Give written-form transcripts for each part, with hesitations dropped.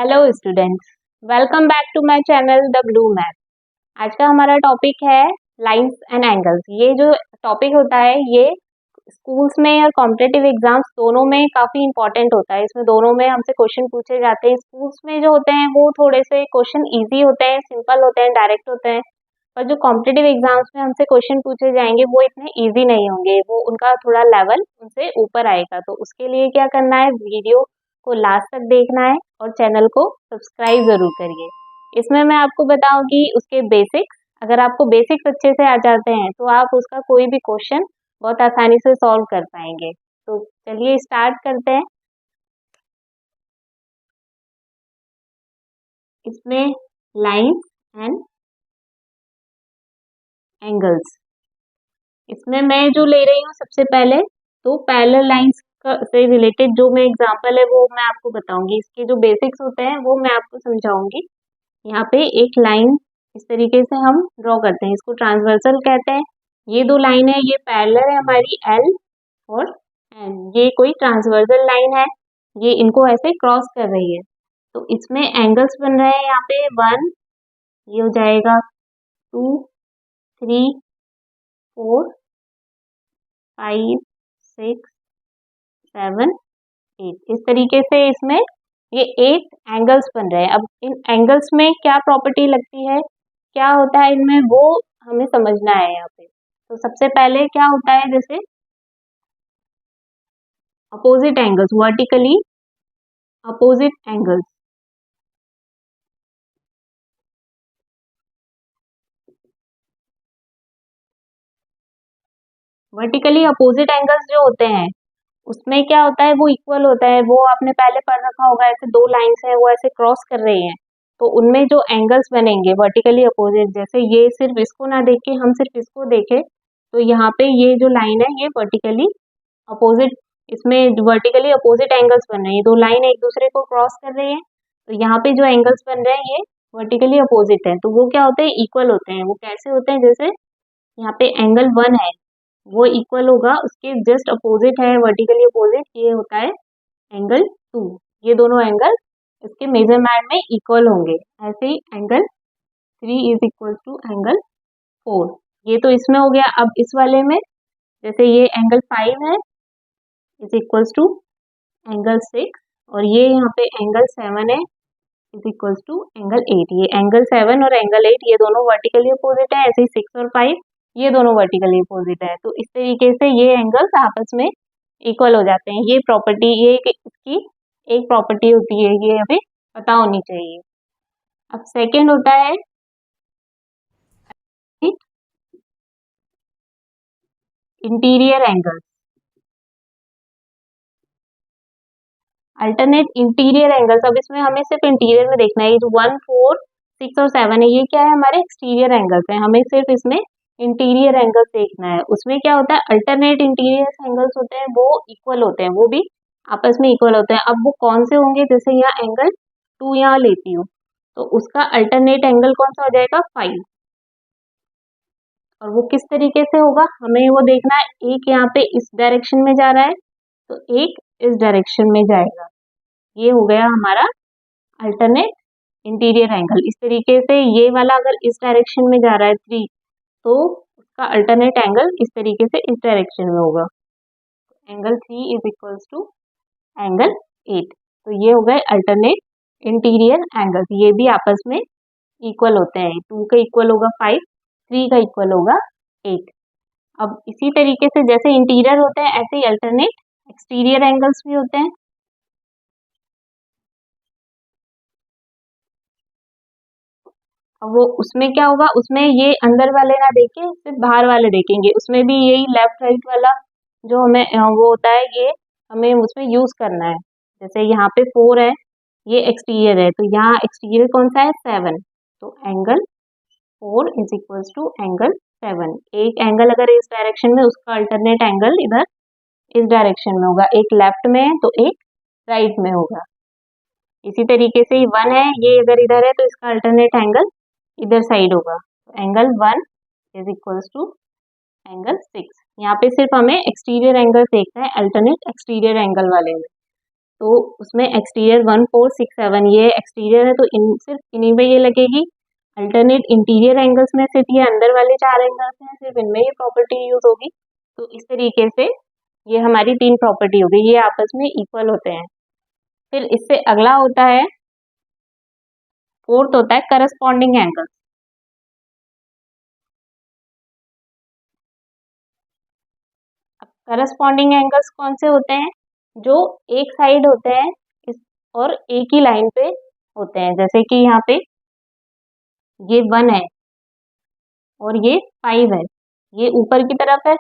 Hello students, welcome back to my channel the blue math. आज का हमारा topic है लाइंस एंड एंगल्स। ये जो टॉपिक होता है ये स्कूल्स में और कॉम्पिटिटिव एग्जाम्स दोनों में काफ़ी इंपॉर्टेंट होता है। इसमें दोनों में हमसे क्वेश्चन पूछे जाते हैं। स्कूल्स में जो होते हैं वो थोड़े से क्वेश्चन ईजी होते हैं, सिंपल होते हैं, डायरेक्ट होते हैं। पर जो कॉम्पिटिटिव एग्जाम्स में हमसे क्वेश्चन पूछे जाएंगे वो इतने ईजी नहीं होंगे, वो उनका थोड़ा लेवल उनसे ऊपर आएगा। तो उसके लिए क्या करना है, वीडियो को लास्ट तक देखना है और चैनल को सब्सक्राइब जरूर करिए। इसमें मैं आपको बताऊंगी उसके बेसिक्स। अगर आपको बेसिक्स अच्छे से आ जाते हैं तो आप उसका कोई भी क्वेश्चन बहुत आसानी से सॉल्व कर पाएंगे। तो चलिए स्टार्ट करते हैं। इसमें लाइंस एंड एंगल्स, इसमें मैं जो ले रही हूँ सबसे पहले तो पैरेलल लाइंस से रिलेटेड जो मैं एग्जांपल है वो मैं आपको बताऊंगी। इसके जो बेसिक्स होते हैं वो मैं आपको समझाऊंगी। यहाँ पे एक लाइन इस तरीके से हम ड्रॉ करते हैं, इसको ट्रांसवर्सल कहते हैं। ये दो लाइन है, ये पैरेलल है हमारी एल और एन। ये कोई ट्रांसवर्सल लाइन है, ये इनको ऐसे क्रॉस कर रही है। तो इसमें एंगल्स बन रहे हैं यहाँ पे 1, ये हो जाएगा 2, 3, 4, 5, 6, 7, 8। इस तरीके से इसमें ये 8 एंगल्स बन रहे हैं। अब इन एंगल्स में क्या प्रॉपर्टी लगती है, क्या होता है इनमें, वो हमें समझना है यहाँ पे। तो सबसे पहले क्या होता है, जैसे opposite angles, vertically opposite angles. Vertically opposite angles जो होते हैं उसमें क्या होता है, वो इक्वल होता है। वो आपने पहले पढ़ रखा होगा, ऐसे दो लाइंस हैं वो ऐसे क्रॉस कर रही हैं, तो उनमें जो एंगल्स बनेंगे वर्टिकली अपोजिट, जैसे ये सिर्फ इसको ना देख के हम सिर्फ इसको देखें तो यहाँ पे ये जो लाइन है ये वर्टिकली अपोजिट, इसमें वर्टिकली अपोजिट एंगल्स बन रहे हैं। ये दो लाइन एक दूसरे को क्रॉस कर रही हैं, तो यहाँ पे जो एंगल्स बन रहे हैं ये वर्टिकली अपोजिट है। तो वो क्या होते हैं, इक्वल होते हैं। वो कैसे होते हैं, जैसे यहाँ पे एंगल 1 है वो इक्वल होगा, उसके जस्ट अपोजिट है वर्टिकली अपोजिट, ये होता है एंगल 2। ये दोनों एंगल इसके मेजरमेंट में इक्वल होंगे। ऐसे ही angle 3 is equal to angle 4। ये तो इसमें हो गया। अब इस वाले में जैसे ये एंगल 5 है इज इक्वल्स टू एंगल 6, और ये यहाँ पे एंगल 7 है इज इक्वल्स टू एंगल 8। ये एंगल 7 और एंगल 8 ये दोनों वर्टिकली अपोजिट है। ऐसे ही 6 और 5 ये दोनों वर्टिकली अपोजिट है। तो इस तरीके से ये एंगल्स आपस में इक्वल हो जाते हैं। ये प्रॉपर्टी, ये इसकी एक प्रॉपर्टी होती है, ये हमें पता होनी चाहिए। अब सेकंड होता है interior angle. Alternate interior angles, अब इसमें हमें सिर्फ इंटीरियर में देखना है। ये जो 1, 4, 6 और 7 है ये क्या है, हमारे एक्सटीरियर एंगल्स हैं। हमें सिर्फ इसमें इंटीरियर एंगल्स देखना है। उसमें क्या होता है, अल्टरनेट इंटीरियर एंगल्स होते हैं वो इक्वल होते हैं, वो भी आपस में इक्वल होते हैं। अब वो कौन से होंगे, जैसे यहाँ एंगल 2 यहाँ लेती हूँ तो उसका अल्टरनेट एंगल कौन सा हो जाएगा, 5। और वो किस तरीके से होगा हमें वो देखना है। एक यहाँ पे इस डायरेक्शन में जा रहा है तो एक इस डायरेक्शन में जाएगा। ये हो गया हमारा अल्टरनेट इंटीरियर एंगल। इस तरीके से ये वाला अगर इस डायरेक्शन में जा रहा है 3 तो उसका अल्टरनेट एंगल इस तरीके से इस डायरेक्शन में होगा। Angle 3 is equals to angle 8। तो ये हो गए अल्टरनेट इंटीरियर एंगल्स। ये भी आपस में इक्वल होते हैं। 2 का इक्वल होगा 5, 3 का इक्वल होगा 8। अब इसी तरीके से जैसे इंटीरियर होते हैं ऐसे ही अल्टरनेट एक्सटीरियर एंगल्स भी होते हैं। अब वो उसमें क्या होगा, उसमें ये अंदर वाले ना देखे सिर्फ बाहर वाले देखेंगे। उसमें भी यही लेफ्ट राइट वाला जो हमें वो होता है ये हमें उसमें यूज करना है। जैसे यहाँ पे 4 है, ये एक्सटीरियर है, तो यहाँ एक्सटीरियर कौन सा है, 7। तो angle 4 is equals to angle 7। एक एंगल अगर इस डायरेक्शन में, उसका अल्टरनेट एंगल इधर इस डायरेक्शन में होगा। एक लेफ्ट में है तो एक राइट में होगा। इसी तरीके से 1 है, ये अगर इधर है तो इसका अल्टरनेट एंगल इधर साइड होगा। तो angle 1 is equals to angle 6। यहाँ पे सिर्फ हमें एक्सटीरियर एंगल देखना है अल्टरनेट एक्सटीरियर एंगल वाले में। तो उसमें एक्सटीरियर 1 4 6 7 ये एक्सटीरियर है, तो सिर्फ इन्हीं में ये लगेगी। अल्टरनेट इंटीरियर एंगल्स में सिर्फ ये अंदर वाले 4 एंगल्स हैं, सिर्फ इनमें ये प्रॉपर्टी यूज होगी। तो इस तरीके से ये हमारी 3 प्रॉपर्टी हो गई, ये आपस में इक्वल होते हैं। फिर इससे अगला होता है, फोर्थ होता है करस्पॉन्डिंग एंगल्स। अब करस्पॉन्डिंग एंगल्स कौन से होते हैं? जो एक साइड होते हैं इस और एक ही लाइन पे होते हैं, जैसे कि यहाँ पे ये 1 है और ये 5 है, ये ऊपर की तरफ है,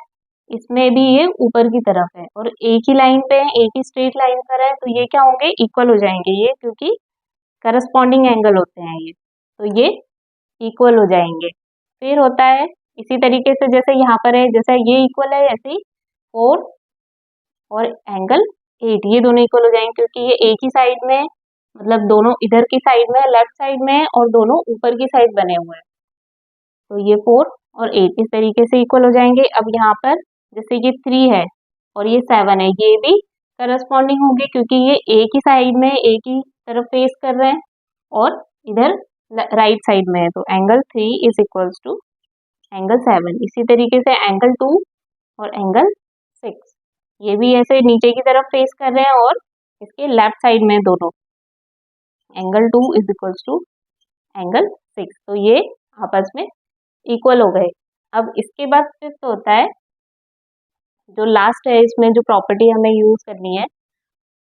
इसमें भी ये ऊपर की तरफ है और एक ही लाइन पे है, एक ही स्ट्रेट लाइन पर है, तो ये क्या होंगे? इक्वल हो जाएंगे ये, क्योंकि करस्पॉन्डिंग एंगल होते हैं ये, तो ये इक्वल हो जाएंगे। फिर होता है इसी तरीके से, जैसे यहाँ पर है, जैसे ये इक्वल है, ऐसे ही 4 और एंगल 8 ये दोनों इक्वल हो जाएंगे, क्योंकि ये एक ही साइड में है, मतलब दोनों इधर की साइड में है, लेफ्ट साइड में है, और दोनों ऊपर की साइड बने हुए हैं, तो ये 4 और 8 इस तरीके से इक्वल हो जाएंगे। अब यहाँ पर जैसे ये 3 है और ये 7 है, ये भी करस्पॉन्डिंग होंगे, क्योंकि ये एक ही साइड में, एक ही तरफ फेस कर रहे हैं और इधर राइट साइड में है, तो angle 3 is equals to angle 7। इसी तरीके से एंगल 2 और एंगल 6 ये भी ऐसे नीचे की तरफ फेस कर रहे हैं और इसके लेफ्ट साइड में दोनों, angle 2 is equals to angle 6, तो ये आपस में इक्वल हो गए। अब इसके बाद फिफ्थ होता है, जो लास्ट है इसमें जो प्रॉपर्टी हमें यूज करनी है,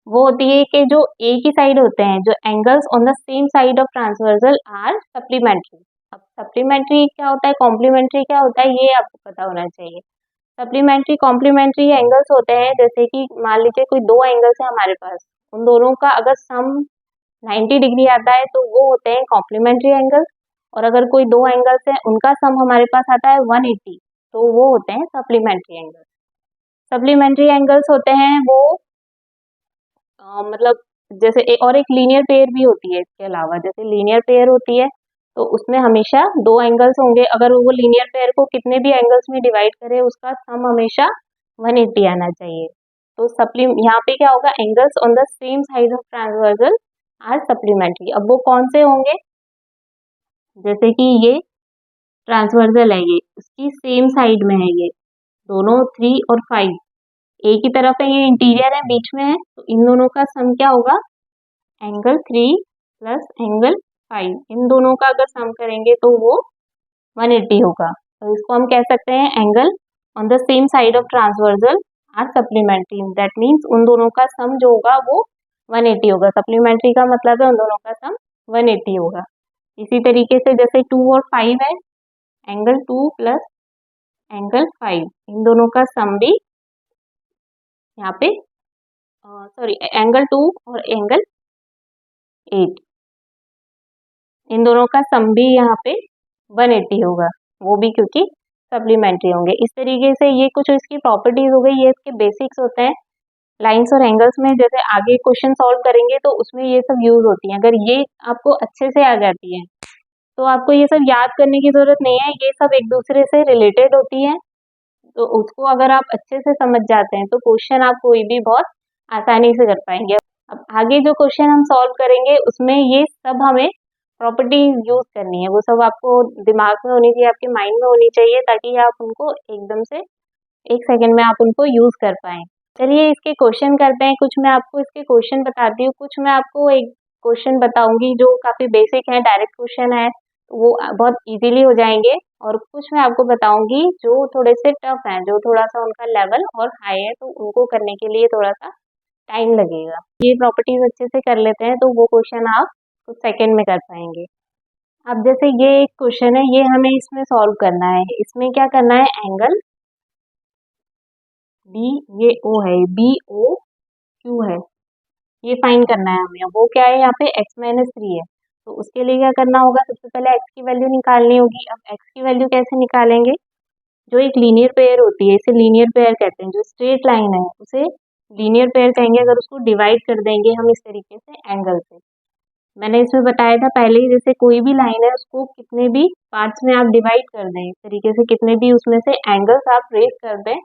वो होती है कि जो एक ही साइड होते हैं, जो angles on the same side of transversal are supplementary. अब सप्लीमेंट्री क्या होता है, कॉम्प्लीमेंट्री क्या होता है, ये आपको पता होना चाहिए। सप्लीमेंट्री कॉम्प्लीमेंट्री एंगल्स होते हैं, जैसे कि मान लीजिए कोई 2 एंगल्स है हमारे पास, उन दोनों का अगर सम 90 डिग्री आता है तो वो होते हैं कॉम्प्लीमेंट्री एंगल्स, और अगर कोई 2 एंगल्स हैं उनका सम हमारे पास आता है 180, तो वो होते हैं सप्लीमेंट्री एंगल्स। सप्लीमेंट्री एंगल्स होते हैं वो मतलब जैसे और एक लीनियर पेयर भी होती है इसके अलावा, जैसे लीनियर पेयर होती है तो उसमें हमेशा 2 एंगल्स होंगे, अगर वो लीनियर पेयर को कितने भी एंगल्स में डिवाइड करे उसका सम हमेशा 180 आना चाहिए। तो यहाँ पे क्या होगा, angles on the same side of transversal are supplementary. अब वो कौन से होंगे, जैसे कि ये ट्रांसवर्सल है, ये उसकी सेम साइड में है, ये दोनों 3 और 5 एक ही तरफ है, ये इंटीरियर है, बीच में है, तो इन दोनों का सम क्या होगा, एंगल 3 प्लस एंगल 5, इन दोनों का अगर सम करेंगे तो वो 180 होगा। तो इसको हम कह सकते हैं angle on the same side of transversal are supplementary, that means उन दोनों का सम जो होगा वो 180 होगा। सप्लीमेंट्री का मतलब है उन दोनों का सम 180 होगा। इसी तरीके से जैसे 2 और 5 है, एंगल 2 प्लस एंगल 5, इन दोनों का सम भी यहाँ पे सॉरी एंगल 2 और एंगल 8, इन दोनों का सम भी यहाँ पे 180 होगा, वो भी क्योंकि सप्लीमेंट्री होंगे। इस तरीके से ये कुछ इसकी प्रॉपर्टीज हो गई, ये इसके बेसिक्स होते हैं। लाइंस और एंगल्स में जैसे आगे क्वेश्चन सॉल्व करेंगे तो उसमें ये सब यूज होती हैं, अगर ये आपको अच्छे से आ जाती है तो आपको ये सब याद करने की जरूरत नहीं है, ये सब एक दूसरे से रिलेटेड होती है, तो उसको अगर आप अच्छे से समझ जाते हैं तो क्वेश्चन आप कोई भी बहुत आसानी से कर पाएंगे। अब आगे जो क्वेश्चन हम सॉल्व करेंगे उसमें ये सब हमें प्रॉपर्टी यूज करनी है, वो सब आपको दिमाग में होनी चाहिए, आपके माइंड में होनी चाहिए, ताकि आप उनको एकदम से 1 सेकंड में आप उनको यूज कर पाएं। चलिए इसके क्वेश्चन करते हैं, कुछ मैं आपको इसके क्वेश्चन बताती हूँ, कुछ मैं आपको एक क्वेश्चन बताऊंगी जो काफी बेसिक है, डायरेक्ट क्वेश्चन है, वो बहुत इजीली हो जाएंगे, और कुछ मैं आपको बताऊंगी जो थोड़े से टफ हैं, जो थोड़ा सा उनका लेवल और हाई है, तो उनको करने के लिए थोड़ा सा टाइम लगेगा। ये प्रॉपर्टीज अच्छे से कर लेते हैं तो वो क्वेश्चन आप कुछ सेकंड में कर पाएंगे। अब जैसे ये एक क्वेश्चन है, ये हमें इसमें सॉल्व करना है, इसमें क्या करना है, एंगल बी, ये ओ है, बी ओ क्यू है, ये फाइंड करना है हमें। वो क्या है, यहाँ पे x माइनस 3 है, तो उसके लिए क्या करना होगा, सबसे पहले x की वैल्यू निकालनी होगी। अब x की वैल्यू कैसे निकालेंगे, जो एक लीनियर पेयर होती है, इसे लीनियर पेयर कहते हैं, जो स्ट्रेट लाइन है उसे लीनियर पेयर कहेंगे, अगर उसको डिवाइड कर देंगे हम इस तरीके से एंगल से। मैंने इसमें बताया था पहले ही, जैसे कोई भी लाइन है उसको कितने भी पार्ट्स में आप डिवाइड कर दें, इस तरीके से कितने भी उसमें से एंगल्स आप रेज कर दें,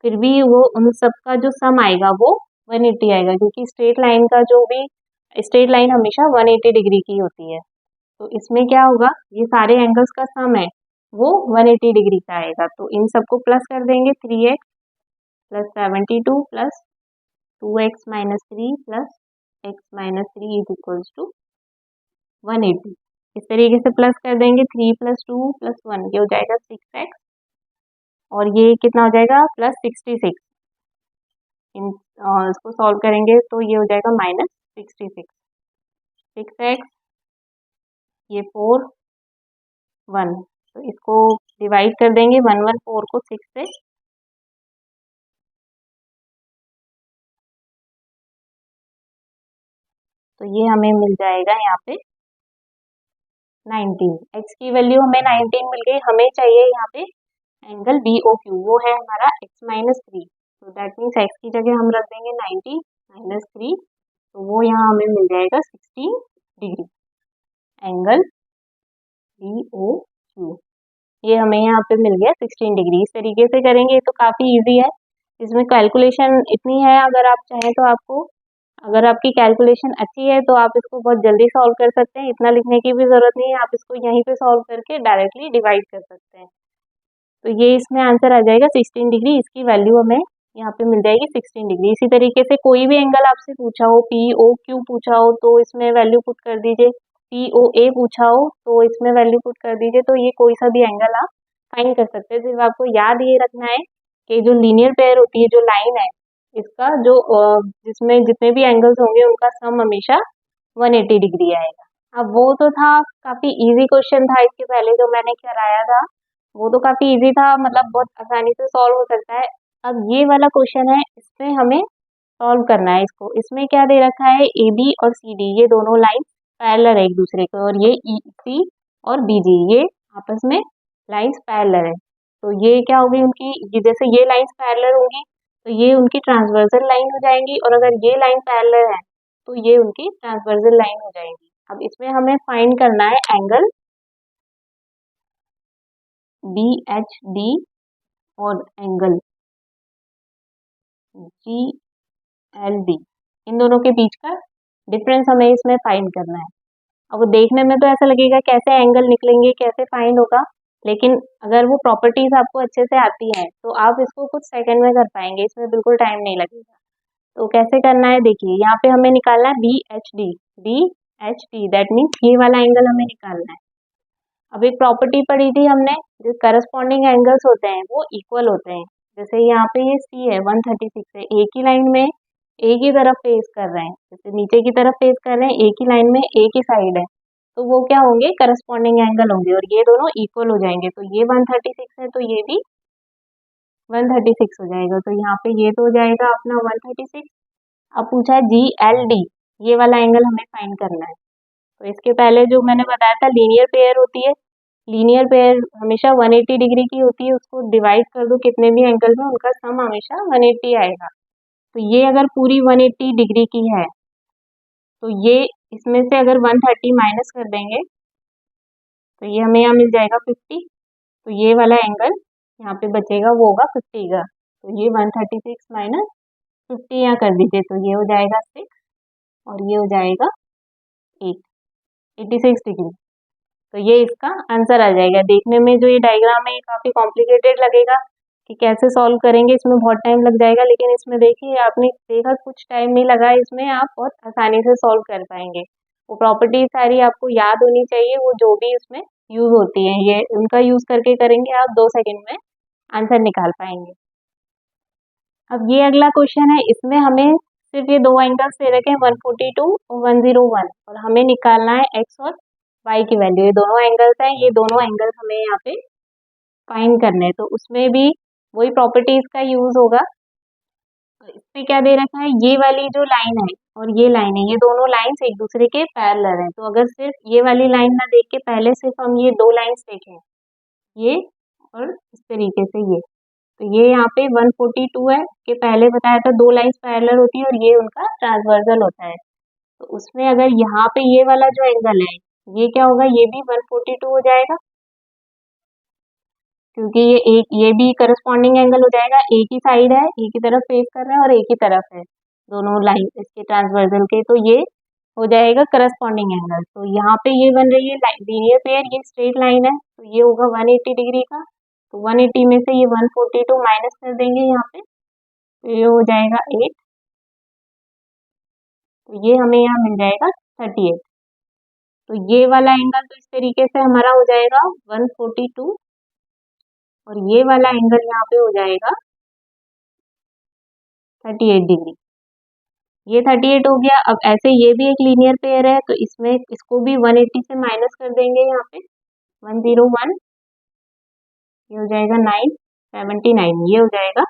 फिर भी वो उन सब का जो सम आएगा वो 180 आएगा, क्योंकि स्ट्रेट लाइन का जो भी स्ट्रेट लाइन हमेशा 180 डिग्री की होती है। तो इसमें क्या होगा, ये सारे एंगल्स का सम है वो 180 डिग्री का आएगा। तो इन सबको प्लस कर देंगे, 3x plus 72 plus 2x minus 3 plus x minus 3 is equals to 180। इस तरीके से प्लस कर देंगे, 3 प्लस 2 प्लस 1 ये हो जाएगा 6x, और ये कितना हो जाएगा प्लस 66। इसको सॉल्व करेंगे तो ये हो जाएगा माइनस 66। 6x, ये 4 1, तो इसको डिवाइड कर देंगे 114 को 6 से, तो ये हमें मिल जाएगा यहाँ पे 19। x की वैल्यू हमें 19 मिल गई। हमें चाहिए यहाँ पे एंगल BOQ, वो है हमारा x माइनस 3। तो दैट मीन्स x की जगह हम रख देंगे 90 माइनस 3, तो वो यहाँ हमें मिल जाएगा 16 डिग्री, एंगल BOQ। ये हमें यहाँ पे मिल गया 16 डिग्री। इस तरीके से करेंगे तो काफ़ी इजी है, इसमें कैलकुलेशन इतनी है, अगर आप चाहें तो आपको, अगर आपकी कैलकुलेशन अच्छी है तो आप इसको बहुत जल्दी सॉल्व कर सकते हैं। इतना लिखने की भी ज़रूरत नहीं है, आप इसको यहीं पे सॉल्व करके डायरेक्टली डिवाइड कर सकते हैं। तो ये इसमें आंसर आ जाएगा 16 डिग्री। इसकी वैल्यू हमें यहाँ पे मिल जाएगी 16 डिग्री। इसी तरीके से कोई भी एंगल आपसे पूछा हो, POQ पूछा हो तो इसमें वैल्यू पुट कर दीजिए, POA पूछा हो तो इसमें वैल्यू पुट कर दीजिए। तो ये कोई सा भी एंगल आप फाइंड कर सकते हैं। सिर्फ आपको याद ये रखना है कि जो लीनियर पेयर होती है, जो लाइन है, इसका जो जिसमें जितने भी एंगल्स होंगे उनका सम हमेशा 180 डिग्री आएगा। अब वो तो था, काफ़ी इजी क्वेश्चन था, इसके पहले जो मैंने कराया था वो तो काफ़ी इजी था, मतलब बहुत आसानी से सॉल्व हो सकता है। अब ये वाला क्वेश्चन है, इसमें हमें सॉल्व करना है इसको। इसमें क्या दे रखा है, AB और CD ये दोनों लाइन पैरेलल है एक दूसरे को, और ये EC और BG ये आपस में लाइंस पैरेलल है। तो ये क्या होगी उनकी, जैसे ये लाइंस पैरेलल होंगी तो ये उनकी ट्रांसवर्सल लाइन हो जाएंगी, और अगर ये लाइन पैरेलल है तो ये उनकी ट्रांसवर्सल लाइन हो जाएंगी। अब इसमें हमें फाइंड करना है एंगल BHD और एंगल GLD, इन दोनों के बीच का डिफरेंस हमें इसमें फाइंड करना है। अब वो देखने में तो ऐसा लगेगा कैसे एंगल निकलेंगे, कैसे फाइंड होगा, लेकिन अगर वो प्रॉपर्टीज आपको अच्छे से आती हैं तो आप इसको कुछ सेकंड में कर पाएंगे, इसमें बिल्कुल टाइम नहीं लगेगा। तो कैसे करना है, देखिए यहाँ पे हमें निकालना है BHD दैट मीन्स ये वाला एंगल हमें निकालना है। अब एक प्रॉपर्टी पढ़ी थी हमने, जो करस्पॉन्डिंग एंगल्स होते हैं वो इक्वल होते हैं। जैसे यहाँ पे ये C है 136 है, एक ही लाइन में एक ही तरफ फेस कर रहे हैं, जैसे नीचे की तरफ फेस कर रहे हैं, एक ही लाइन में एक ही साइड है, तो वो क्या होंगे, करस्पॉन्डिंग एंगल होंगे, और ये दोनों इक्वल हो जाएंगे। तो ये 136 है तो ये भी 136 हो जाएगा। तो यहाँ पे ये तो हो जाएगा अपना 136। अब पूछा है GLD, ये वाला एंगल हमें फाइंड करना है। तो इसके पहले जो मैंने बताया था लीनियर पेयर होती है, लीनियर पेयर हमेशा 180 डिग्री की होती है, उसको डिवाइड कर दो कितने भी एंगल में, उनका सम हमेशा 180 आएगा। तो ये अगर पूरी 180 डिग्री की है तो ये इसमें से अगर 130 माइनस कर देंगे तो ये हमें यहाँ मिल जाएगा 50। तो ये वाला एंगल यहाँ पे बचेगा वो होगा 50 का। तो ये 136 माइनस 50 यहाँ कर दीजिए, तो ये हो जाएगा 6 और ये हो जाएगा 8, 86 डिग्री। तो ये इसका आंसर आ जाएगा। देखने में जो ये डायग्राम है ये काफ़ी कॉम्प्लिकेटेड लगेगा कि कैसे सॉल्व करेंगे, इसमें बहुत टाइम लग जाएगा, लेकिन इसमें देखिए आपने देखा कुछ टाइम नहीं लगा, इसमें आप बहुत आसानी से सॉल्व कर पाएंगे। वो प्रॉपर्टी सारी आपको याद होनी चाहिए, वो जो भी उसमें यूज़ होती है, ये उनका यूज़ करके करेंगे आप 2 सेकेंड में आंसर निकाल पाएंगे। अब ये अगला क्वेश्चन है, इसमें हमें सिर्फ ये दो एंगल्स दे रखे हैं 142 और 101, और हमें निकालना है x और y की वैल्यू। ये दोनों एंगल्स हैं, ये दोनों एंगल्स हमें यहाँ पे फाइंड करने हैं, तो उसमें भी वही प्रॉपर्टीज का यूज होगा। तो इसमें क्या दे रखा है, ये वाली जो लाइन है और ये लाइन है, ये दोनों लाइंस एक दूसरे के पैरेलल हैं। तो अगर सिर्फ ये वाली लाइन ना देख के पहले सिर्फ हम ये दो लाइंस देखें, ये और इस तरीके से ये, तो ये यहाँ पे 142 है, के पहले बताया था दो लाइंस पैरेलल होती है और ये उनका ट्रांसवर्सल होता है। तो उसमें अगर यहाँ पे ये वाला जो एंगल है ये क्या होगा, ये भी 142 हो जाएगा, क्योंकि ये भी करस्पॉन्डिंग एंगल हो जाएगा, एक ही साइड है, एक ही तरफ फेस कर रहे हैं और एक ही तरफ है। दोनों लाइन इसके ट्रांसवर्सल के, तो ये हो जाएगा करस्पॉन्डिंग एंगल। तो यहाँ पे ये बन रही है लीनियर पेयर, ये स्ट्रेट लाइन है, तो ये होगा 180 डिग्री का। तो 180 में से ये 142 माइनस कर देंगे यहाँ पे, तो ये हो जाएगा 8, तो ये हमें यहाँ मिल जाएगा 38। तो ये वाला एंगल तो इस तरीके से हमारा हो जाएगा 142, और ये वाला एंगल यहाँ पे हो जाएगा 38 डिग्री। ये 38 हो गया। अब ऐसे ये भी एक लीनियर पेयर है, तो इसमें इसको भी 180 से माइनस कर देंगे यहाँ पे, 101, ये हो जाएगा 9, 79, ये हो जाएगा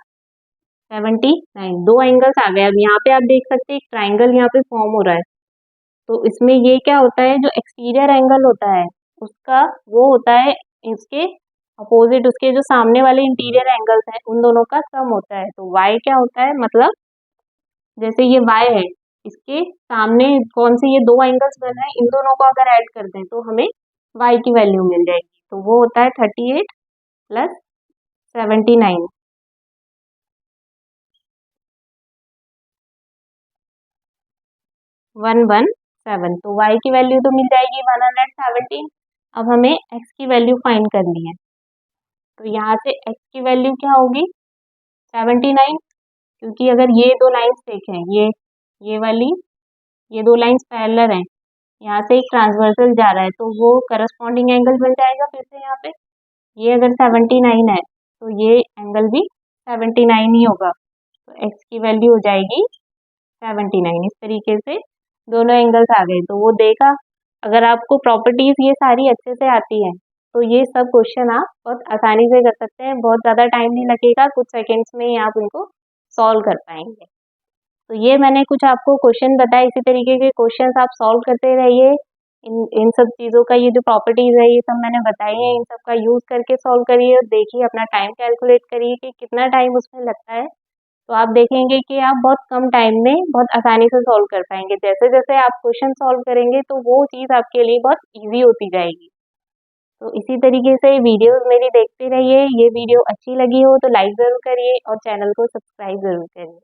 79। दो एंगल्स आ गए। अब यहाँ पे आप देख सकते हैं एक ट्राइंगल यहाँ पे फॉर्म हो रहा है। तो इसमें ये क्या होता है, जो एक्सटीरियर एंगल होता है उसका वो होता है इसके अपोजिट, उसके जो सामने वाले इंटीरियर एंगल्स हैं उन दोनों का सम होता है। तो y क्या होता है, मतलब जैसे ये y है, इसके सामने कौन से ये दो एंगल्स बन रहे हैं, इन दोनों को अगर ऐड कर दें तो हमें y की वैल्यू मिल जाएगी। तो वो होता है 38 प्लस 79, 117। तो y की वैल्यू तो मिल जाएगी 117। अब हमें x की वैल्यू फाइंड करनी है। तो यहाँ से x की वैल्यू क्या होगी, 79, क्योंकि अगर ये दो लाइंस देखें, ये वाली, ये दो लाइंस पैरेलल हैं, यहाँ से एक ट्रांसवर्सल जा रहा है, तो वो करस्पॉन्डिंग एंगल बन जाएगा फिर से यहाँ पे। ये अगर 79 है तो ये एंगल भी 79 ही होगा। तो x की वैल्यू हो जाएगी 79। इस तरीके से दोनों एंगल्स आ गए। तो वो देखा, अगर आपको प्रॉपर्टीज ये सारी अच्छे से आती है तो ये सब क्वेश्चन आप बहुत आसानी से कर सकते हैं, बहुत ज़्यादा टाइम नहीं लगेगा, कुछ सेकेंड्स में ही आप उनको सॉल्व कर पाएंगे। तो ये मैंने कुछ आपको क्वेश्चन बताए, इसी तरीके के क्वेश्चंस आप सॉल्व करते रहिए। इन सब चीज़ों का, ये जो प्रॉपर्टीज है ये सब मैंने बताई है, इन सब का यूज़ करके सॉल्व करिए और देखिए, अपना टाइम कैलकुलेट करिए कि कितना टाइम उसमें लगता है। तो आप देखेंगे कि आप बहुत कम टाइम में बहुत आसानी से सॉल्व कर पाएंगे। जैसे जैसे आप क्वेश्चन सॉल्व करेंगे तो वो चीज़ आपके लिए बहुत ईजी होती जाएगी। तो इसी तरीके से वीडियोस मेरी देखते रहिए। ये वीडियो अच्छी लगी हो तो लाइक ज़रूर करिए और चैनल को सब्सक्राइब ज़रूर करिए।